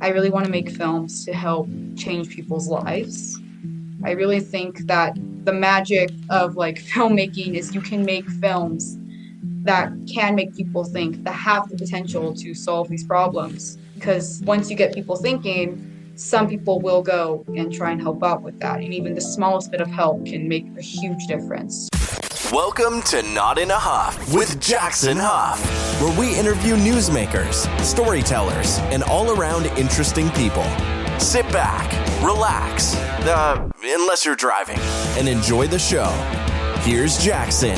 I really want to make films to help change people's lives. I really think that the magic of like filmmaking is you can make films that can make people think, that have the potential to solve these problems. Because once you get people thinking, some people will go and try and help out with that. And even the smallest bit of help can make a huge difference. Welcome to Not in a Huff with Jackson Huff, where we interview newsmakers, storytellers, and all-around interesting people. Sit back, relax, unless you're driving, and enjoy the show. Here's Jackson.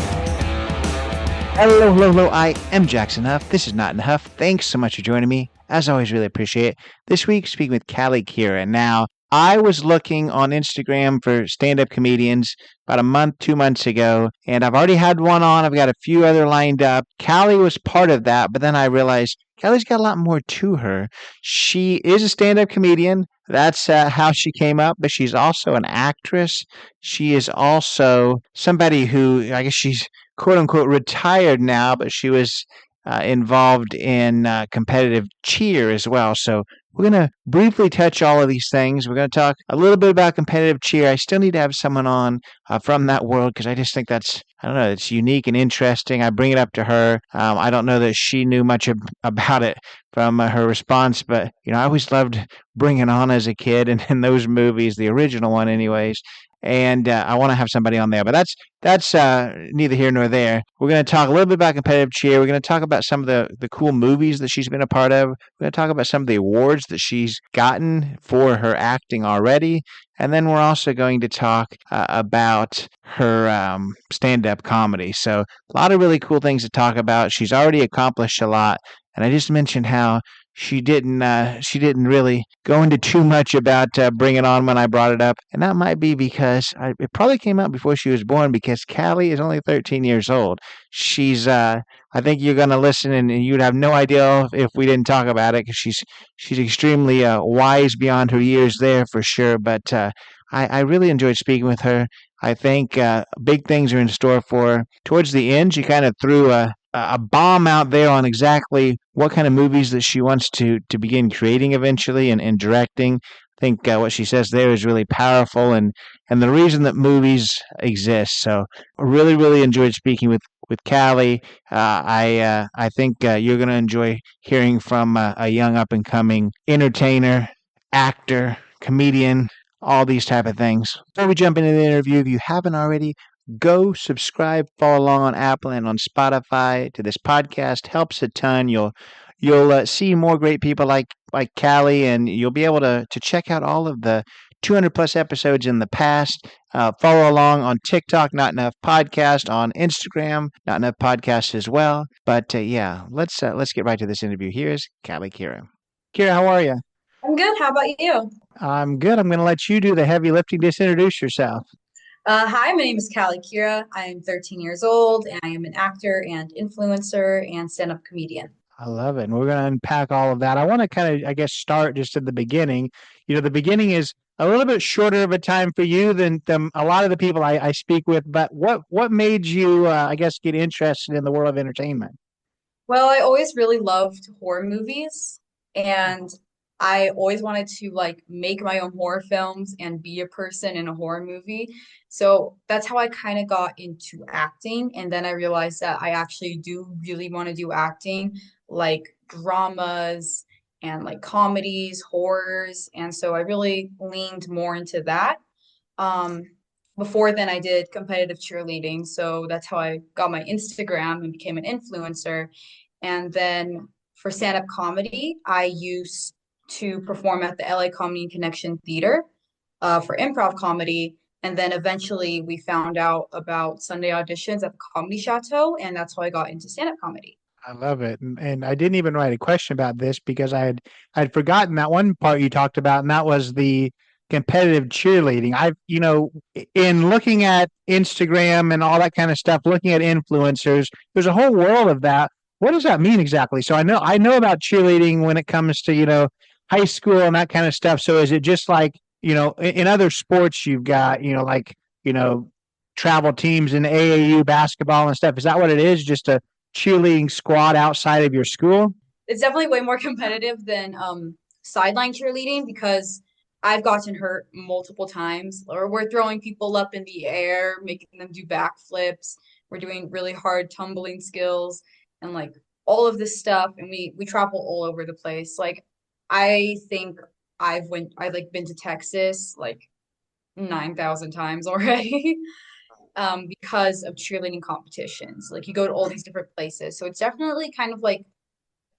Hello. I am Jackson Huff. This is Not in a Huff. Thanks so much for joining me. As always, really appreciate it. This week, speaking with Cali Kira. Now, I was looking on Instagram for stand-up comedians about a month, 2 months ago, and I've already had one on. I've got a few other lined up. Cali was part of that, but then I realized Cali's got a lot more to her. She is a stand-up comedian. That's how she came up, but she's also an actress. She is also somebody who, I guess she's quote-unquote retired now, but she was involved in competitive cheer as well. So we're going to briefly touch all of these things. We're going to talk a little bit about competitive cheer. I still need to have someone on from that world because I just think it's unique and interesting. I bring it up to her. I don't know that she knew much about it from her response, but I always loved bringing on as a kid and in those movies, the original one anyways. And I want to have somebody on there, but that's neither here nor there. We're going to talk a little bit about competitive cheer. We're going to talk about some of the cool movies that she's been a part of. We're going to talk about some of the awards that she's gotten for her acting already. And then we're also going to talk about her stand-up comedy. So a lot of really cool things to talk about. She's already accomplished a lot. And I just mentioned how she didn't really go into too much about bringing on when I brought it up. And that might be because it probably came out before she was born because Cali is only 13 years old. She's, I think you're going to listen and you'd have no idea if we didn't talk about it because she's extremely wise beyond her years there for sure. But I really enjoyed speaking with her. I think big things are in store for her. Towards the end, she kind of threw a bomb out there on exactly what kind of movies that she wants to begin creating eventually and directing. I think what she says there is really powerful and the reason that movies exist. So I really enjoyed speaking with Cali. I think you're going to enjoy hearing from a young up-and-coming entertainer, actor, comedian, all these type of things. Before we jump into the interview, if you haven't already, go subscribe, follow along on Apple and on Spotify to this podcast. Helps a ton. You'll see more great people like Cali, and you'll be able to check out all of the 200 plus episodes in the past. Follow along on TikTok, Not Enough Podcast, on Instagram, Not Enough Podcast as well. But let's get right to this interview. Here's Cali Kira. Kira, how are you? I'm good. How about you? I'm good. I'm going to let you do the heavy lifting. Just introduce yourself. Hi, my name is Cali Kira. I'm 13 years old, and I am an actor and influencer and stand-up comedian. I love it. And we're going to unpack all of that. I want to kind of, start just at the beginning. The beginning is a little bit shorter of a time for you than a lot of the people I speak with. But what made you, get interested in the world of entertainment? Well, I always really loved horror movies, and I always wanted to make my own horror films and be a person in a horror movie. So that's how I kind of got into acting. And then I realized that I actually do really want to do acting, like dramas and like comedies, horrors. And so I really leaned more into that. Um, Before then, I did competitive cheerleading. So that's how I got my Instagram and became an influencer. And then for stand-up comedy, I used to perform at the LA Comedy and Connection Theater for improv comedy. And then eventually we found out about Sunday auditions at the Comedy Chateau, and that's how I got into stand-up comedy. I love it. And I didn't even write a question about this because I'd forgotten that one part you talked about, and that was the competitive cheerleading. In looking at Instagram and all that kind of stuff, looking at influencers, there's a whole world of that. What does that mean exactly? So I know about cheerleading when it comes to, high school and that kind of stuff. So is it just like, in other sports you've got, travel teams in AAU basketball and stuff? Is that what it is? Just a cheerleading squad outside of your school? It's definitely way more competitive than sideline cheerleading because I've gotten hurt multiple times, or we're throwing people up in the air, making them do backflips. We're doing really hard tumbling skills and like all of this stuff, and we travel all over the place. Like I think I've like been to Texas like 9,000 times already. Because of cheerleading competitions. Like you go to all these different places. So it's definitely kind of like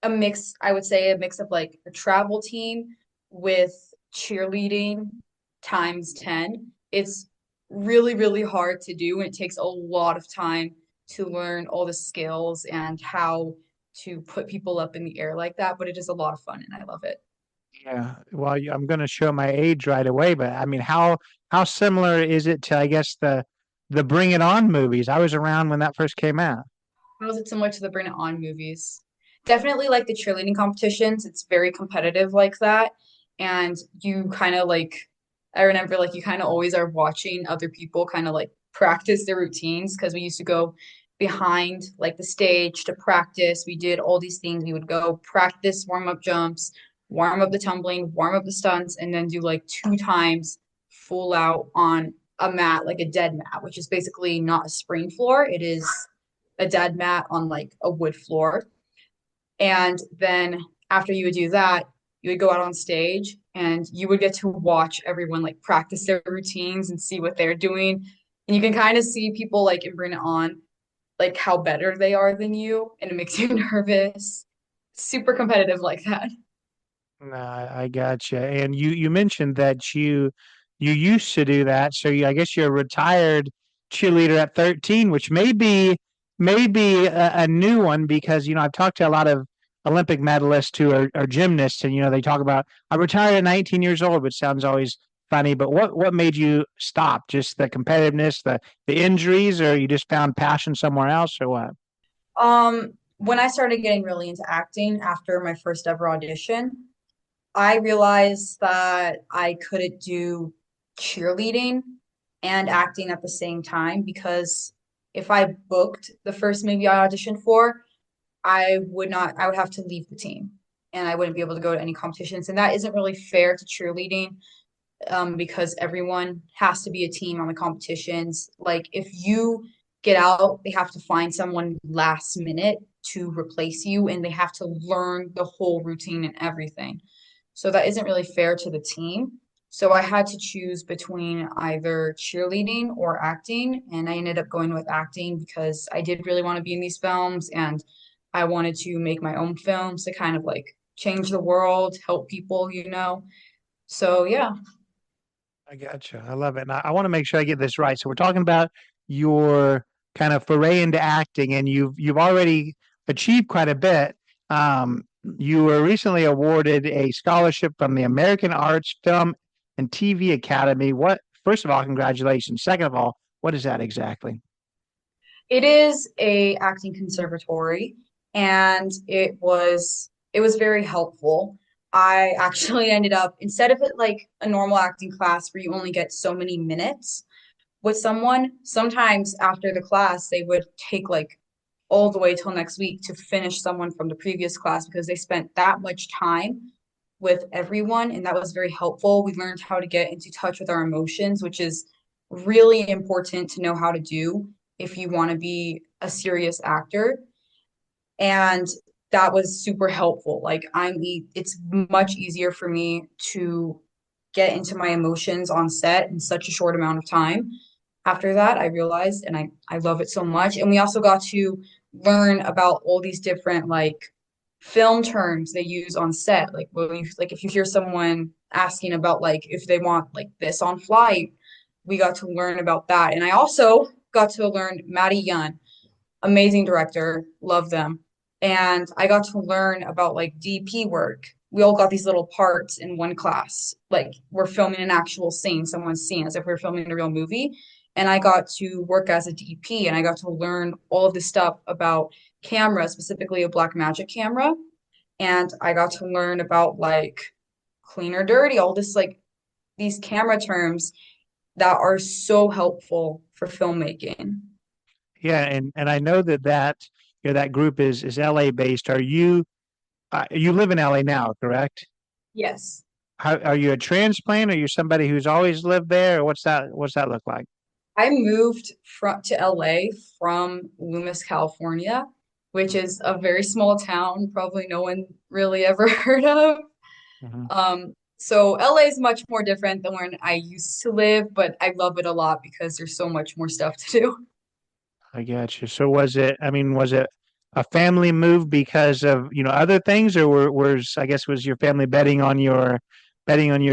a mix, I would say a mix of like a travel team with cheerleading times 10. It's really, really hard to do, and it takes a lot of time to learn all the skills and how to put people up in the air like that. But it is a lot of fun and I love it. Yeah. Well, I'm going to show my age right away, but I mean, how similar is it to, I guess, the Bring It On movies? I was around when that first came out. How is it similar to the Bring It On movies? Definitely like the cheerleading competitions. It's very competitive like that. And you kind of like, I remember like you kind of always are watching other people kind of like practice their routines because we used to go behind like the stage to practice. We did all these things. We would go practice warm-up jumps, warm up the tumbling, warm up the stunts, and then do like two times full out on a mat, like a dead mat, which is basically not a spring floor. It is a dead mat on like a wood floor. And then after you would do that, you would go out on stage and you would get to watch everyone like practice their routines and see what they're doing. And you can kind of see people like in Bring It On, like how better they are than you, and it makes you nervous. Super competitive like that. No, I gotcha. And you mentioned that you used to do that, so I guess you're a retired cheerleader at 13, which may be a new one because I've talked to a lot of Olympic medalists who are gymnasts, and they talk about I retired at 19 years old, which sounds always funny. But what made you stop? Just the competitiveness, the injuries, or you just found passion somewhere else, or what? When I started getting really into acting after my first ever audition, I realized that I couldn't do cheerleading and acting at the same time because if I booked the first movie I auditioned for, I would have to leave the team and I wouldn't be able to go to any competitions. And that isn't really fair to cheerleading, because everyone has to be a team on the competitions. Like if you get out, they have to find someone last minute to replace you and they have to learn the whole routine and everything. So that isn't really fair to the team. So I had to choose between either cheerleading or acting, and I ended up going with acting because I did really want to be in these films and I wanted to make my own films to kind of like change the world, help people. So yeah. I gotcha. I love it. And I want to make sure I get this right. So we're talking about your kind of foray into acting, and you've already achieved quite a bit. You were recently awarded a scholarship from the American Arts Film and TV Academy. What? First of all, congratulations. Second of all, what is that exactly? It is a acting conservatory, and it was very helpful. I actually ended up instead of it like a normal acting class where you only get so many minutes with someone, sometimes after the class they would take like all the way till next week to finish someone from the previous class because they spent that much time with everyone, and that was very helpful. We learned how to get into touch with our emotions, which is really important to know how to do if you want to be a serious actor. And that was super helpful. It's much easier for me to get into my emotions on set in such a short amount of time. After that, I realized, and I love it so much. And we also got to learn about all these different like film terms they use on set. Like if you hear someone asking about like if they want like this on flight, we got to learn about that. And I also got to learn Maddie Yun, amazing director, love them. And I got to learn about like DP work. We all got these little parts in one class. Like we're filming an actual scene, someone's scene, as if we are filming a real movie. And I got to work as a DP and I got to learn all of this stuff about camera, specifically a black magic camera. And I got to learn about like clean or dirty, all this like these camera terms that are so helpful for filmmaking. Yeah, and I know that group is LA based. Are you live in LA now, correct? Yes. How, are you a transplant? Are you somebody who's always lived there, or what's that look like? I moved to LA from Loomis, California, which is a very small town, probably no one really ever heard of. Mhm. So LA is much more different than where I used to live, but I love it a lot because there's so much more stuff to do. I got you. So was it a family move because of, other things, or I guess, was your family betting on your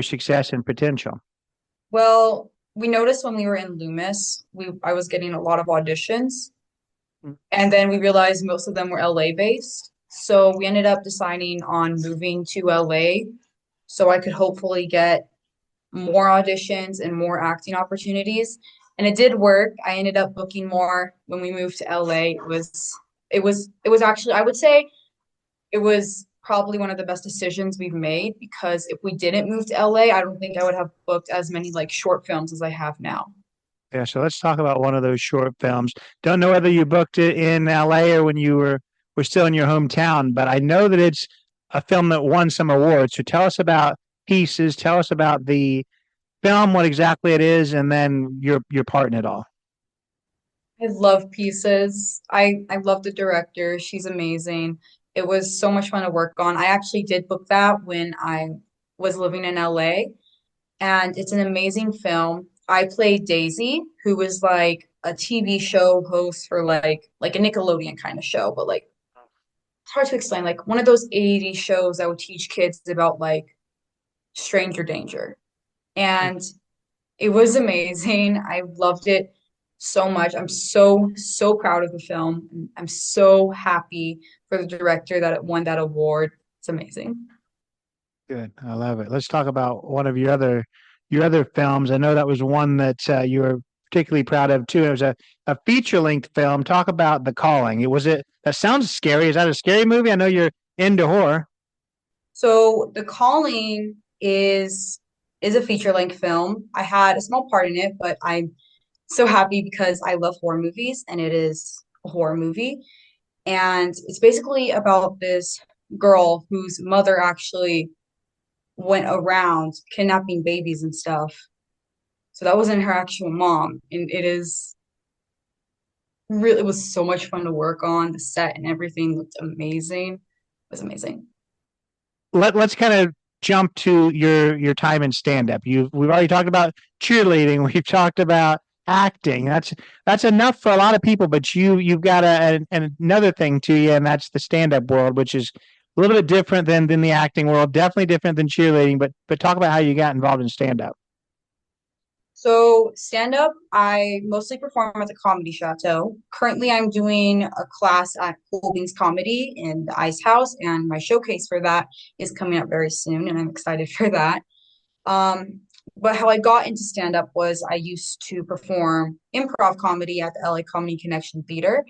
success and potential? Well, we noticed when we were in Loomis, I was getting a lot of auditions, Mm. and then we realized most of them were LA based. So we ended up deciding on moving to LA so I could hopefully get more auditions and more acting opportunities. And it did work. I ended up booking more when we moved to LA. It was actually, I would say it was probably one of the best decisions we've made because if we didn't move to LA, I don't think I would have booked as many like short films as I have now. Yeah, so let's talk about one of those short films. Don't know whether you booked it in LA or when you were still in your hometown, but I know that it's a film that won some awards. So tell us about Pieces, tell us about the film, what exactly it is, and then your part in it all. I love Pieces. I love the director. She's amazing. It was so much fun to work on. I actually did book that when I was living in LA, and it's an amazing film. I played Daisy, who was like a TV show host for like a Nickelodeon kind of show, but like it's hard to explain. Like one of those 80s shows that would teach kids about like stranger danger. And it was amazing. I loved it so much. I'm so proud of the film. I'm so happy for the director that it won that award. It's amazing. Good. I love it. Let's talk about one of your other films. I know that was one that you were particularly proud of too. It was a feature-length film. Talk about The Calling. That sounds scary. Is that a scary movie? I know you're into horror. So The Calling is a feature-length film. I had a small part in it, but I'm so happy because I love horror movies and it is a horror movie. And it's basically about this girl whose mother actually went around kidnapping babies and stuff. So that wasn't her actual mom. And it was so much fun to work on. The set and everything looked amazing. It was amazing. Let's kind of jump to your time in stand-up. We've already talked about cheerleading. We've talked about acting. That's enough for a lot of people, but you've got another thing to you, and that's the stand-up world, which is a little bit different than the acting world. Definitely different than cheerleading. But talk about how you got involved in stand-up. So stand up, I mostly perform at the Comedy Chateau. Currently, I'm doing a class at Cool Beans Comedy in the Ice House, and my showcase for that is coming up very soon, and I'm excited for that. Um, but how I got into stand up was I used to perform improv comedy at the LA Comedy Connection Theater.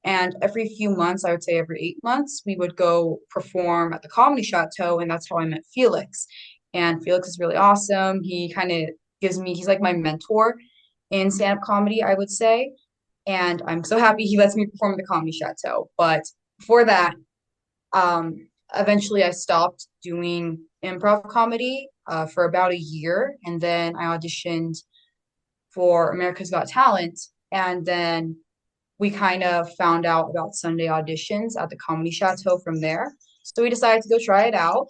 And every few months, I would say every 8 months, we would go perform at the Comedy Chateau. And that's how I met Felix. And Felix is really awesome. He kind of he's like my mentor in stand-up comedy, I would say. And I'm so happy he lets me perform at the Comedy Chateau. But before that, eventually I stopped doing improv comedy for about a year, and then I auditioned for America's Got Talent, and then we kind of found out about Sunday auditions at the Comedy Chateau from there. So we decided to go try it out.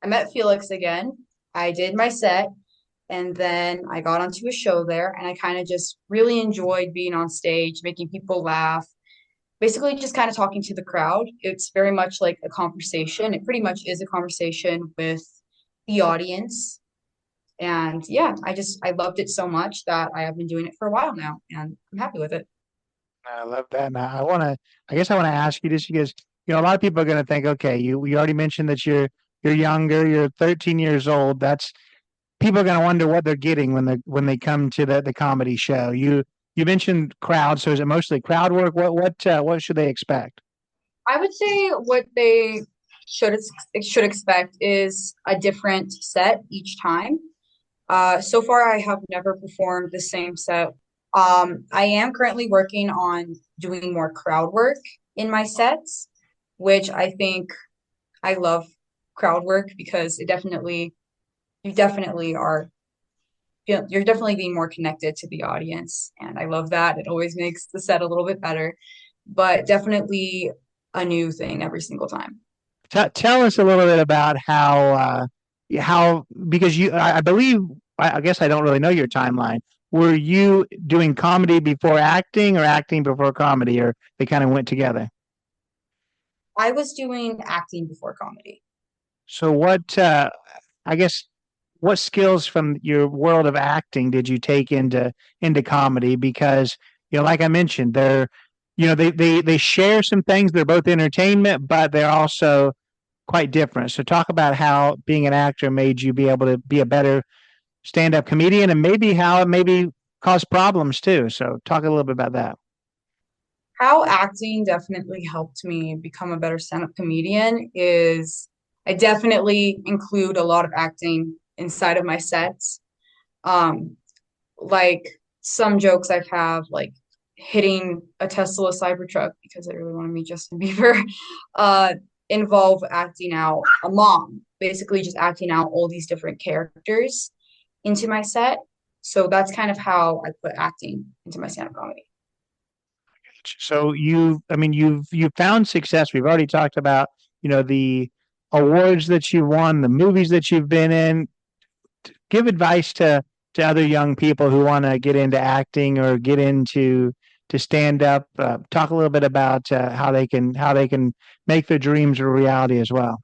I met Felix again. I did my set, and then I got onto a show there, and I kind of just really enjoyed being on stage, making people laugh, basically just kind of talking to the crowd. It's very much like a conversation. It pretty much is a conversation with the audience. And yeah, I loved it so much that I have been doing it for a while now and I'm happy with it. I love that. And I guess I want to ask you this because, a lot of people are going to think, okay, you already mentioned that you're younger, you're 13 years old. That's People are going to wonder what they're getting when they come to the comedy show. You mentioned crowd, so is it mostly crowd work? What should they expect? I would say what they should expect is a different set each time. So far, I have never performed the same set. I am currently working on doing more crowd work in my sets, which I think I love. crowd work because it definitely you definitely are you're definitely being more connected to the audience, and I love that. It always makes the set a little bit better, but definitely a new thing every single time. Tell us a little bit about how because I believe I guess I don't really know your timeline. Were you doing comedy before acting or acting before comedy, or they kind of went together? I was doing acting before comedy. So I guess what skills from your world of acting did you take into comedy? Because like I mentioned, they share some things. They're both entertainment, but they're also quite different. So talk about how being an actor made you be able to be a better stand-up comedian, and maybe how it maybe caused problems too. So talk a little bit about that. How acting definitely helped me become a better stand-up comedian is I definitely include a lot of acting inside of my sets. Um, like some jokes I've have, like hitting a Tesla Cybertruck because I really want to meet Justin Bieber, uh, involve acting out a mom, basically just acting out all these different characters into my set. So that's kind of how I put acting into my stand-up comedy. So I mean, you've found success. We've already talked about the awards that you won, the movies that you've been in. Give advice to other young people who want to get into acting or get into to stand up. Talk a little bit about how they can make their dreams a reality as well.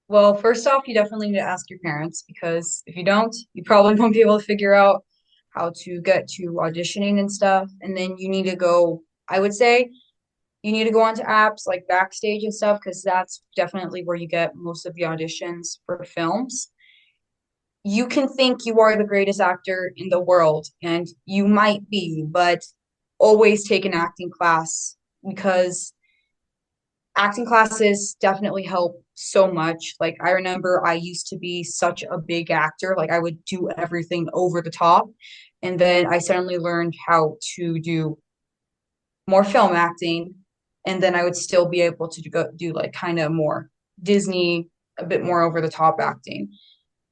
Well, first off, you definitely need to ask your parents because if you don't, you probably won't be able to figure out how to get to auditioning and stuff. And then you need to go, I would say, you need to go onto apps like Backstage and stuff because that's definitely where you get most of the auditions for films. You can think you are the greatest actor in the world, and you might be, but always take an acting class because acting classes definitely help so much. Like I remember I used to be such a big actor, like I would do everything over the top. And then I suddenly learned how to do more film acting, and then I would still be able to go do like kind of more Disney, a bit more over the top acting.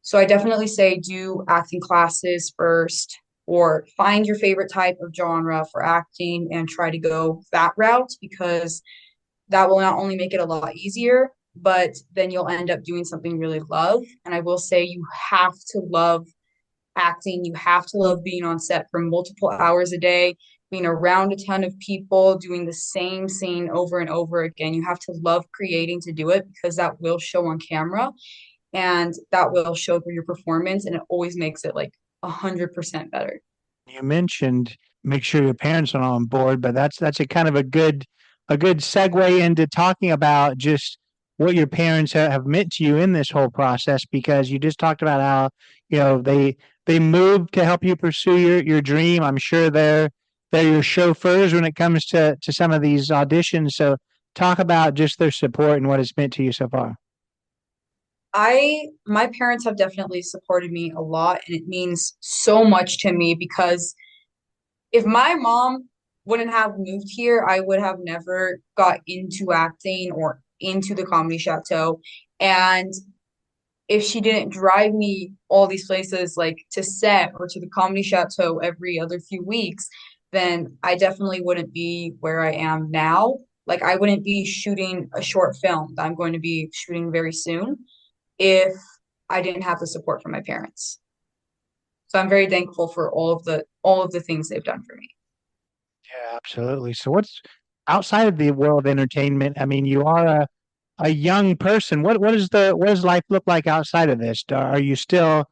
So I definitely say do acting classes first or find your favorite type of genre for acting and try to go that route because that will not only make it a lot easier, but then you'll end up doing something you really love. And I will say you have to love acting. You have to love being on set for multiple hours a day, being around a ton of people, doing the same scene over and over again. You have to love creating to do it because that will show on camera and that will show through your performance. And it always makes it like 100% better. You mentioned make sure your parents are on board, but that's a kind of a good segue into talking about just what your parents have meant to you in this whole process because you just talked about how they moved to help you pursue your dream. I'm sure they're your chauffeurs when it comes to some of these auditions. So talk about just their support and what it's meant to you so far. My parents have definitely supported me a lot, and it means so much to me because if my mom wouldn't have moved here, I would have never got into acting or into the comedy chateau. And if she didn't drive me all these places like to set or to the comedy chateau every other few weeks, then I definitely wouldn't be where I am now. Like I wouldn't be shooting a short film that I'm going to be shooting very soon if I didn't have the support from my parents. So I'm very thankful for all of the things they've done for me. Yeah, absolutely. So what's outside of the world of entertainment? I mean, you are a young person. What does life look like outside of this? Are you still,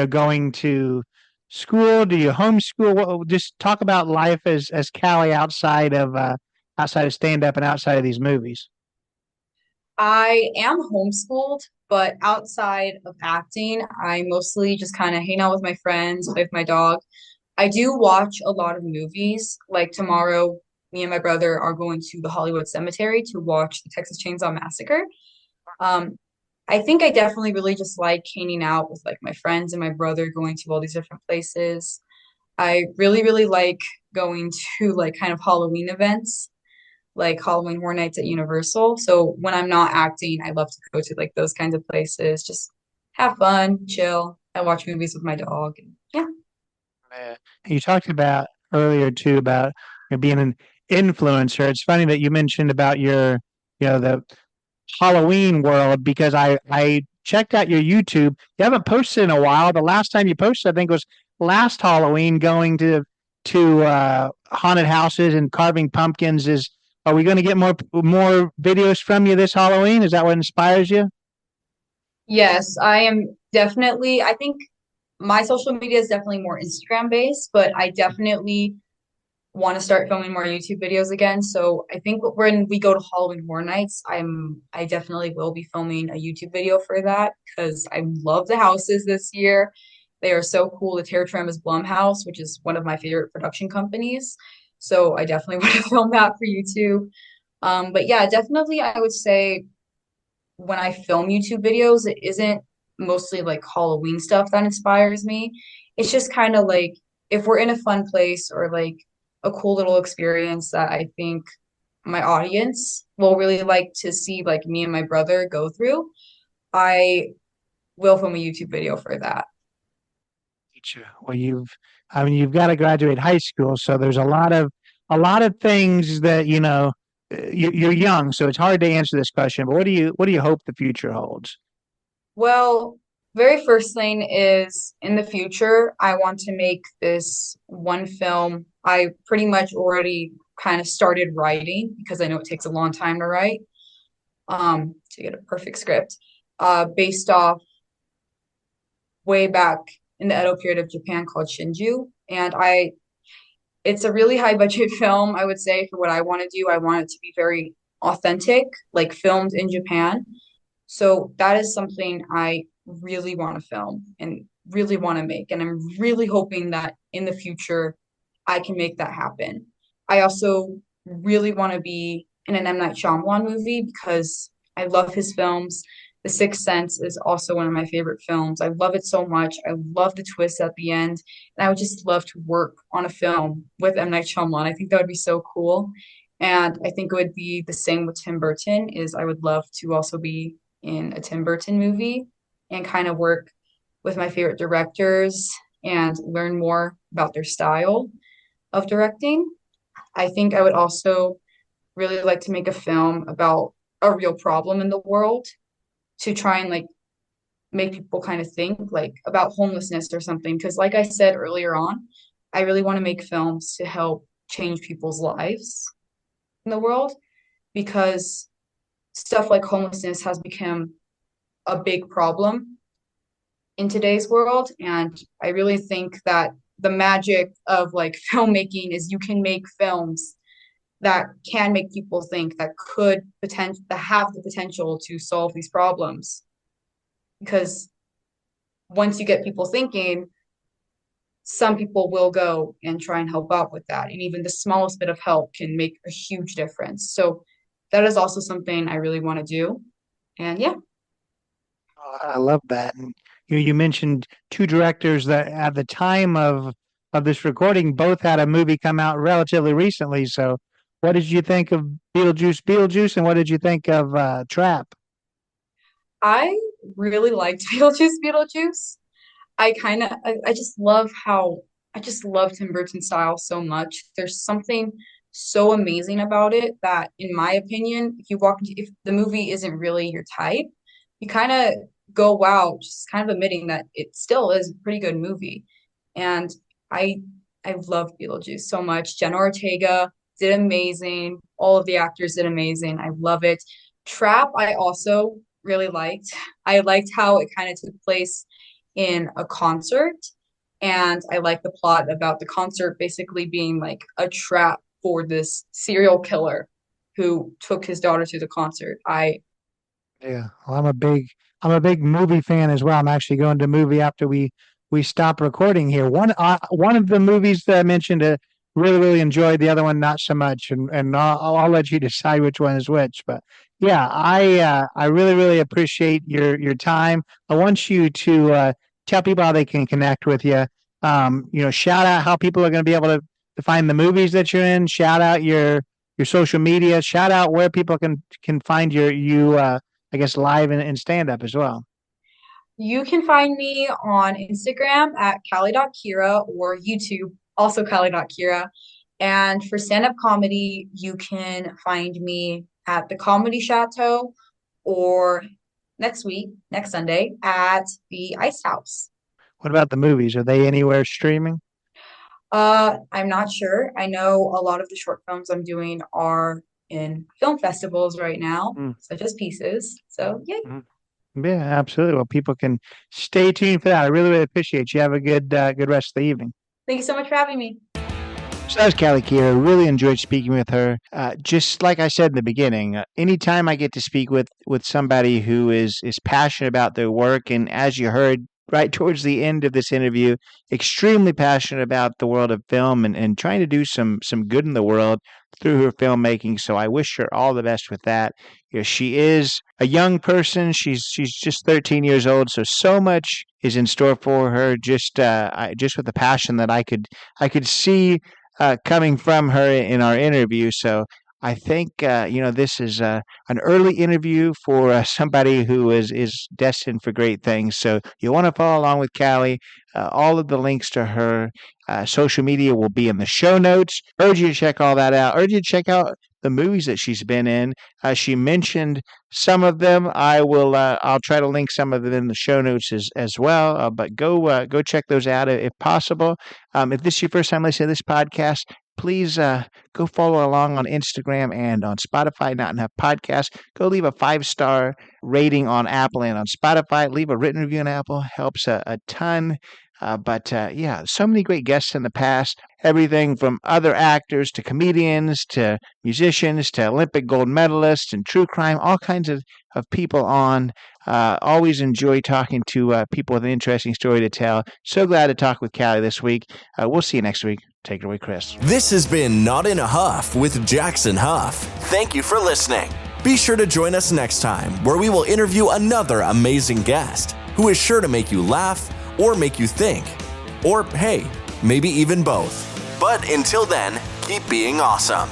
going to school? Do you homeschool? Just talk about life as Callie outside of stand up and outside of these movies. I am homeschooled, but outside of acting, I mostly just kind of hang out with my friends, play with my dog. I do watch a lot of movies. Like tomorrow, me and my brother are going to the Hollywood Cemetery to watch the Texas Chainsaw Massacre. Um, I think I definitely really just like hanging out with like my friends and my brother, going to all these different places. I really, really like going to like kind of Halloween events. like Halloween Horror Nights at Universal. So when I'm not acting, I love to go to like those kinds of places, just have fun, chill. I watch movies with my dog. And yeah. Yeah. You talked about earlier too about being an influencer. It's funny that you mentioned about your, the Halloween world because I checked out your YouTube. You haven't posted in a while. The last time you posted, I think, was last Halloween, going to haunted houses and carving pumpkins. Are we going to get more videos from you this Halloween? Is that what inspires you? Yes, I am definitely, I think my social media is definitely more Instagram based, but I definitely want to start filming more YouTube videos again. So I think when we go to Halloween Horror Nights, I definitely will be filming a YouTube video for that because I love the houses this year. They are so cool. The Terror Tram is Blumhouse, which is one of my favorite production companies. So I definitely want to film that for YouTube. But yeah, definitely I would say when I film YouTube videos, it isn't mostly like Halloween stuff that inspires me. It's just kind of like if we're in a fun place or like a cool little experience that I think my audience will really like to see like me and my brother go through, I will film a YouTube video for that. Teacher. Well, I mean, you've got to graduate high school, so there's a lot of things that you're young, so it's hard to answer this question. But what do you hope the future holds? Well, very first thing is in the future, I want to make this one film. I pretty much already kind of started writing because I know it takes a long time to write, to get a perfect script, based off way back in the Edo period of Japan called Shinju. It's a really high budget film, I would say, for what I want to do. I want it to be very authentic, like filmed in Japan. So that is something I really want to film and really want to make. And I'm really hoping that in the future I can make that happen. I also really want to be in an M. Night Shyamalan movie because I love his films. The Sixth Sense is also one of my favorite films. I love it so much. I love the twist at the end. And I would just love to work on a film with M. Night Shyamalan. I think that would be so cool. And I think it would be the same with Tim Burton, is I would love to also be in a Tim Burton movie and kind of work with my favorite directors and learn more about their style of directing. I think I would also really like to make a film about a real problem in the world to try and like make people kind of think like about homelessness or something. Because like I said earlier on, I really want to make films to help change people's lives in the world because stuff like homelessness has become a big problem in today's world. And I really think that the magic of like filmmaking is you can make films that can make people think that could potential that have the potential to solve these problems. Because once you get people thinking, some people will go and try and help out with that. And even the smallest bit of help can make a huge difference. So that is also something I really want to do. And yeah. Oh, I love that. And you mentioned two directors that at the time of this recording both had a movie come out relatively recently. So, what did you think of Beetlejuice, and what did you think of Trap? I really liked Beetlejuice. I just love how I just love Tim Burton's style so much. There's something so amazing about it that, in my opinion, if the movie isn't really your type, you kind of go, wow, just kind of admitting that it still is a pretty good movie. And I I love Beetlejuice so much. Jenna Ortega did amazing. All of the actors did amazing. I love it. Trap, I also really liked. I liked how it kind of took place in a concert. And I like the plot about the concert basically being like a trap for this serial killer who took his daughter to the concert. I Yeah, well, I'm a big movie fan as well. I'm actually going to a movie after we stop recording here. One of the movies that I mentioned really enjoyed. The other one not so much, and I'll let you decide which one is which. But yeah, I really appreciate your time. I want you to tell people how they can connect with you. Shout out how people are going to be able to find the movies that you're in. Shout out your social media. Shout out where people can find I guess live and stand up as well. You can find me on Instagram at Cali.Kira or YouTube, also Cali.Kira. And for stand-up comedy, you can find me at the Comedy Chateau or next Sunday, at the Ice House. What about the movies? Are they anywhere streaming? I'm not sure. I know a lot of the short films I'm doing are in film festivals right now, Mm, such as Pieces. So, yay. mm. Yeah, absolutely. Well, people can stay tuned for that. I really, really appreciate you. Have a good rest of the evening. Thank you so much for having me. So that was Cali Kira. Really enjoyed speaking with her. Just like I said in the beginning, anytime I get to speak with somebody who is passionate about their work, and as you heard right towards the end of this interview, extremely passionate about the world of film and trying to do some good in the world through her filmmaking. So I wish her all the best with that. She is a young person. She's just 13 years old, so much is in store for her. Just with the passion that I could see coming from her in our interview. So I think this is an early interview for somebody who is destined for great things. So you want to follow along with Cali. All of the links to her social media will be in the show notes. Urge you to check all that out. Urge you to check out the movies that she's been in. She mentioned some of them. I'll try to link some of them in the show notes as well. But go check those out if possible. If this is your first time listening to this podcast, please go follow along on Instagram and on Spotify, Not Enough Podcast. Go leave a 5-star rating on Apple and on Spotify. Leave a written review on Apple. Helps a ton. But so many great guests in the past. Everything from other actors to comedians to musicians to Olympic gold medalists and true crime, all kinds of people on. Always enjoy talking to people with an interesting story to tell. So glad to talk with Cali this week. We'll see you next week. Take it away, Chris. This has been Not in a Huff with Jackson Huff. Thank you for listening. Be sure to join us next time where we will interview another amazing guest who is sure to make you laugh or make you think. Or, hey, maybe even both. But until then, keep being awesome.